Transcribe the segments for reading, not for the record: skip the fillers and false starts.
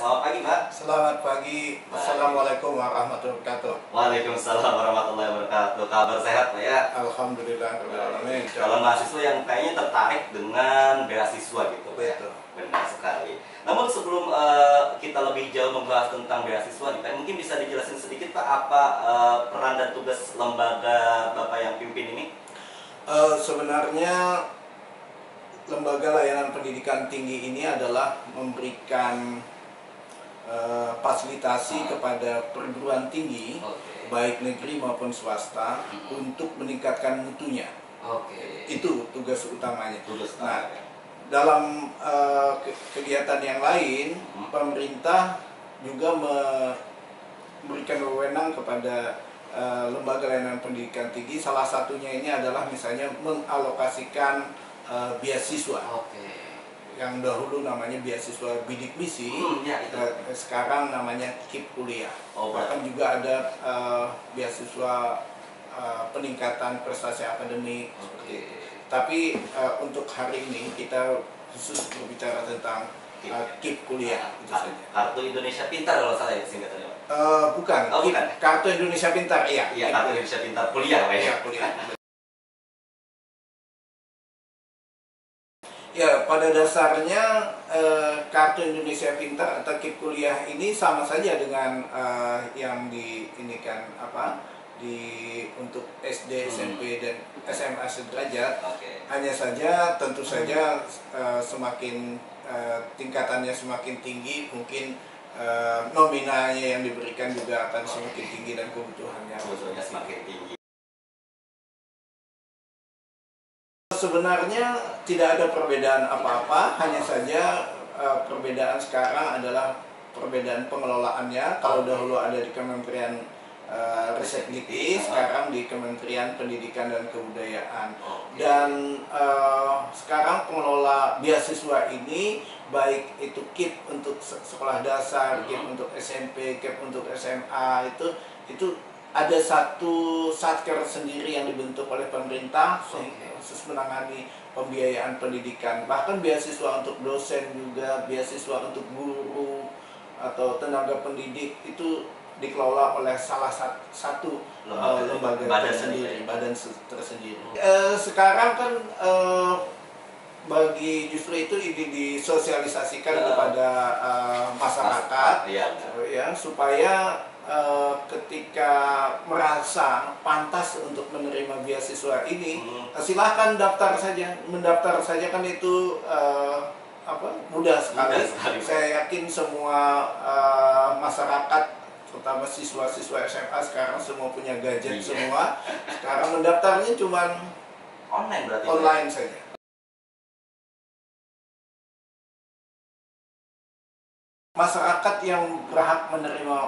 selamat pagi Pak. Selamat pagi. Assalamualaikum warahmatullahi wabarakatuh. Waalaikumsalam warahmatullahi wabarakatuh. Kabar sehat Pak ya? Alhamdulillah. Calon mahasiswa yang kayaknya tertarik dengan beasiswa gitu Pak ya? Betul. Benar sekali. Namun sebelum kita lebih jauh membahas tentang beasiswa nih Pak, mungkin bisa dijelasin sedikit Pak apa peran dan tugas lembaga Bapak yang pimpin ini? Sebenarnya lembaga layanan pendidikan tinggi ini adalah memberikan fasilitasi kepada perguruan tinggi, baik negeri maupun swasta, untuk meningkatkan mutunya. Itu tugas utamanya. Nah, dalam kegiatan yang lain, pemerintah juga memberikan wewenang kepada lembaga layanan pendidikan tinggi. Salah satunya ini adalah misalnya mengalokasikan beasiswa. Yang dahulu namanya beasiswa bidik misi, sekarang namanya KIP kuliah. Bahkan juga ada beasiswa peningkatan prestasi akademik. Tapi untuk hari ini kita khusus berbicara tentang KIP kuliah. Itu saja. Kartu Indonesia Pintar kalau salah ya singkatannya Pak? Bukan. Bukan. Kartu Indonesia Pintar, iya. Iya, Kartu Indonesia Pintar kuliah Pak ya? Kuliah. Ya, pada dasarnya Kartu Indonesia Pintar atau KIP kuliah ini sama saja dengan yang untuk SD, SMP dan SMA sederajat. Hanya saja tentu saja semakin tingkatannya semakin tinggi, mungkin nominalnya yang diberikan juga akan semakin tinggi dan kebutuhannya semakin tinggi. Sebenarnya tidak ada perbedaan apa-apa, hanya saja perbedaan sekarang adalah perbedaan pengelolaannya. Kalau dahulu ada di Kementerian Ristekdikti, sekarang di Kementerian Pendidikan dan Kebudayaan. Dan sekarang pengelola beasiswa ini, baik itu KIP untuk sekolah dasar, KIP untuk SMP, KIP untuk SMA, itu ada satu satker sendiri yang dibentuk oleh pemerintah khusus menangani pembiayaan pendidikan. Bahkan beasiswa untuk dosen juga, beasiswa untuk guru atau tenaga pendidik itu dikelola oleh salah satu lembaga tersendiri, badan tersendiri. Sekarang kan justru itu disosialisasikan kepada masyarakat, ya, supaya ketika merasa pantas untuk menerima beasiswa ini, silahkan mendaftar saja kan itu mudah sekali. Saya yakin semua masyarakat, terutama siswa-siswa SMA sekarang semua punya gadget semua. Sekarang mendaftarnya cuma online saja. Masyarakat yang berhak menerima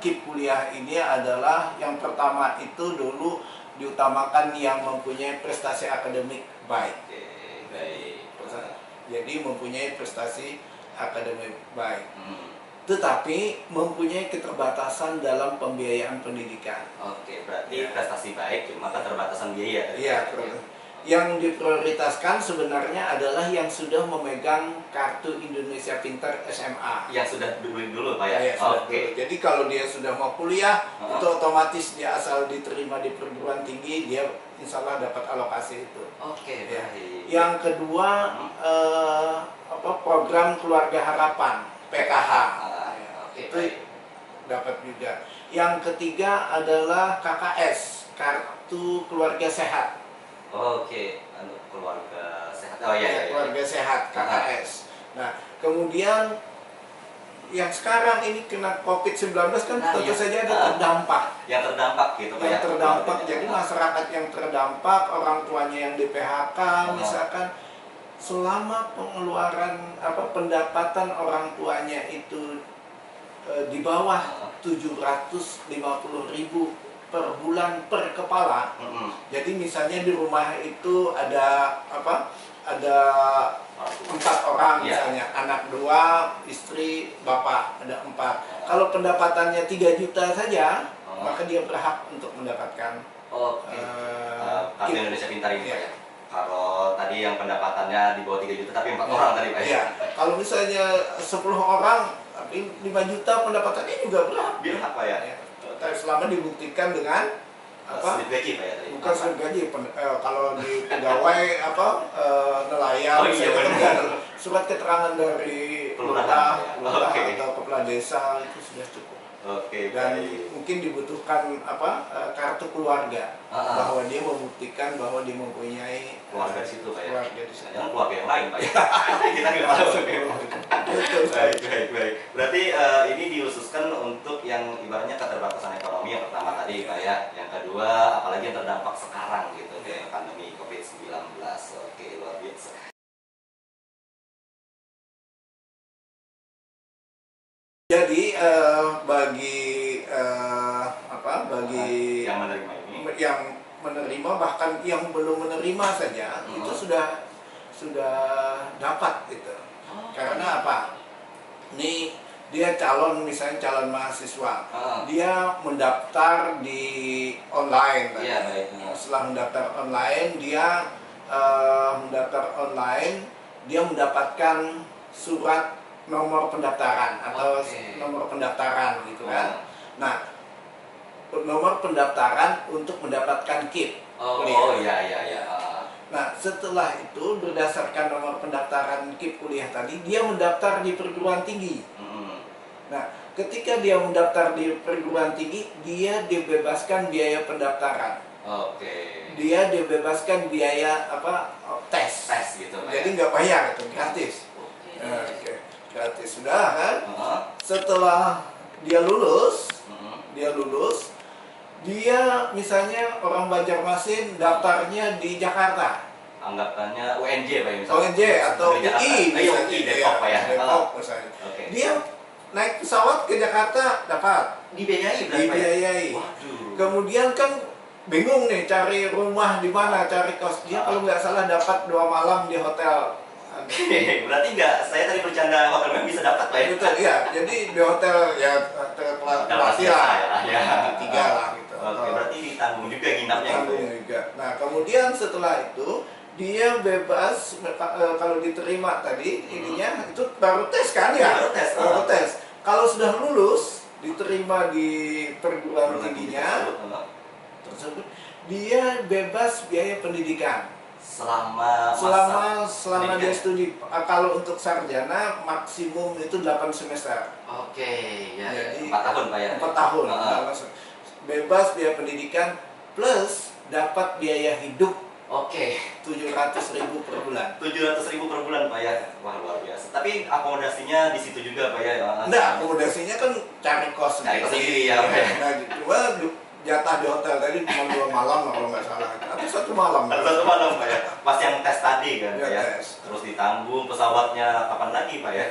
KIP kuliah ini adalah yang pertama itu dulu diutamakan yang mempunyai prestasi akademik baik. Jadi mempunyai prestasi akademik baik. Tetapi mempunyai keterbatasan dalam pembiayaan pendidikan. Berarti prestasi baik cuma keterbatasan biaya. Iya, yang diprioritaskan sebenarnya adalah yang sudah memegang Kartu Indonesia Pintar SMA. Yang sudah dulu Pak ya? Jadi kalau dia sudah mau kuliah, itu otomatis dia asal diterima di perguruan tinggi, dia insya Allah dapat alokasi itu. Yang kedua, program Keluarga Harapan, PKH. Itu dapat juga. Yang ketiga adalah KKS, Kartu Keluarga Sehat. Keluarga sehat. Keluarga sehat, KKS. Nah, kemudian yang sekarang ini kena COVID-19 kan tentu saja ada terdampak. Yang terdampak gitu Pak. Yang terdampak. Jadi masyarakat yang terdampak, orang tuanya yang di PHK, misalkan selama pengeluaran pendapatan orang tuanya itu di bawah 750.000 per bulan per kepala. Jadi misalnya di rumah itu ada 4 orang misalnya, anak 2, istri, bapak ada 4. Kalau pendapatannya 3 juta saja, maka dia berhak untuk mendapatkan Kartu Indonesia Pintar ini Pak ya. Kalau tadi yang pendapatannya di bawah 3 juta tapi 4 orang tadi Pak ya. Kalau misalnya 10 orang Tapi 5 juta pendapatannya juga berhak. Berhak Pak ya? Ya. Tapi selama dibuktikan dengan apa? Slip gaji Pak ya? Tadi? Bukan slip gaji, kalau di pegawai apa nelayan, Oh iya, benar. surat keterangan dari Kelurahan, lurah oke. atau kepala desa itu sudah cukup. Oke, Dan baik. mungkin dibutuhkan apa kartu keluarga bahwa dia membuktikan bahwa dia mempunyai Keluarga di situ Pak ya? keluarga di sana. Jangan keluarga yang lain Pak ya? Kita nggak tahu. Baik. Berarti ini dihususkan untuk yang ibaratnya keterbatasan ekonomi yang pertama tadi Pak ya. Yang kedua, apalagi yang terdampak sekarang gitu kayak pandemi COVID-19. Oke, luar biasa. Jadi bagi Yang menerima ini. yang menerima bahkan yang belum menerima saja itu sudah dapat gitu. Karena apa? Ini dia misalnya calon mahasiswa, dia mendaftar di online tadi. Iya, baik. Setelah mendaftar online, dia mendapatkan surat nomor pendaftaran atau nomor pendaftaran gitu kan. Nah, nomor pendaftaran untuk mendapatkan KIP. Oh iya. Nah, setelah itu berdasarkan nomor pendaftaran KIP kuliah tadi, dia mendaftar di perguruan tinggi. Nah, ketika dia mendaftar di perguruan tinggi, dia dibebaskan biaya pendaftaran. Oke. Dia dibebaskan biaya tes. Tes gitu Pak. Jadi nggak bayar, itu gratis. Oke. Gratis sudah kan? Setelah dia lulus, dia misalnya orang Banjarmasin daftarnya di Jakarta. Anggapannya UNJ Pak ya misalnya. UNJ atau UI, UI Depok Pak ya. Depok misalnya. Oke. Dia naik pesawat ke Jakarta dapat. Dibiayai berarti Pak ya? Dibiayai. Waduh. Kemudian kan bingung nih cari rumah di mana, cari kos. Dia kalau nggak salah dapat 2 malam di hotel. Berarti saya tadi bercanda hotel memang bisa dapat Pak ya? Betul, iya. Jadi di hotel ya pelatih lah, ya. Tiga lah gitu. Oke, berarti ditanggung juga nginapnya gitu. Tanggung juga. Nah, kemudian setelah itu dia bebas kalau diterima tadi ininya itu baru tes kan ya? Baru tes. Kalau sudah lulus diterima di perguruan tingginya tersebut, dia bebas biaya pendidikan. Selama dia studi. Kalau untuk sarjana maksimum itu 8 semester. Oke, ya. Jadi 4 tahun Pak ya. 4 tahun. Bebas biaya pendidikan plus dapat biaya hidup. Oke. 700.000 per bulan. 700.000 per bulan Pak ya. Wah, luar biasa. Tapi akomodasinya di situ juga Pak ya. Enggak, akomodasinya kan cari kos sendiri ya Pak ya. Nah, cuma jatah di hotel tadi cuma 2 malam kalau nggak salah. Atau 1 malam. 1 malam Pak ya. Pas yang tes tadi kan Pak ya. Tes. Terus ditanggung pesawatnya kapan lagi Pak ya?